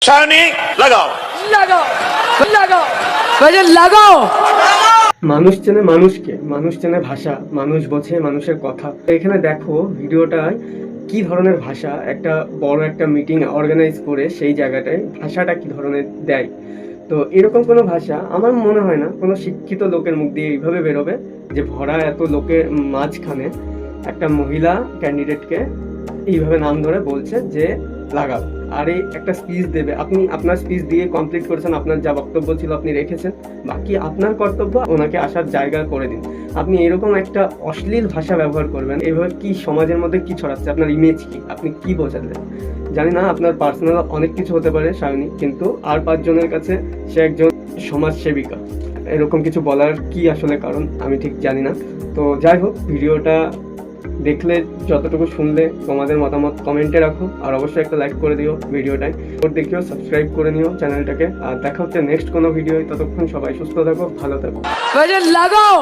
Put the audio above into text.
সায়নী লাগাও লাগাও লাগাও গজল লাগাও। মানুষ চেনে মানুষকে, মানুষ চেনে ভাষা, মানুষ বোঝে মানুষের কথা। এখানে দেখো ভিডিওটায় কি ধরনের ভাষা, একটা বড় একটা মিটিং অর্গানাইজ করে সেই জায়গাটায় ভাষাটা কি ধরনের দেয়। তো এরকম কোনো ভাষা আমার মনে হয় না কোনো শিক্ষিত লোকের মুখ দিয়ে এইভাবে বেরোবে, যে ভরা এত লোকের মাঝখানে একটা মহিলা ক্যান্ডিডেটকে এইভাবে নাম ধরে বলছে যে লাগাও। আর এই একটা স্পিচ দেবে, আপনি আপনার স্পিচ দিয়ে কমপ্লিট করেছেন, আপনার যা বক্তব্য ছিল আপনি রেখেছেন, বাকি আপনার কর্তব্য ওনাকে আসার জায়গা করে দিন। আপনি এরকম একটা অশ্লীল ভাষা ব্যবহার করবেন, এইভাবে কি সমাজের মধ্যে কি ছড়াচ্ছে, আপনার ইমেজ কি, আপনি কি বোঝালেন? জানি না, আপনার পার্সোনাল অনেক কিছু হতে পারে সায়নী, কিন্তু আর 5 জনের কাছে সে একজন সমাজ সেবিকা। এরকম কিছু বলার কি আসলে কারণ আমি ঠিক জানি না। তো যাই হোক, ভিডিওটা দেখলে, যতটুকু শুনলে, তোমাদের মতামত কমেন্টে রাখো, আর অবশ্যই একটা লাইক করে দিও ভিডিওটায়। দেখিও সাবস্ক্রাইব করে নিও চ্যানেলটাকে। আর দেখা হচ্ছে নেক্সট কোনো ভিডিও। ততক্ষণ সবাই সুস্থ থাকো, ভালো থাকো। গজল লাগাও।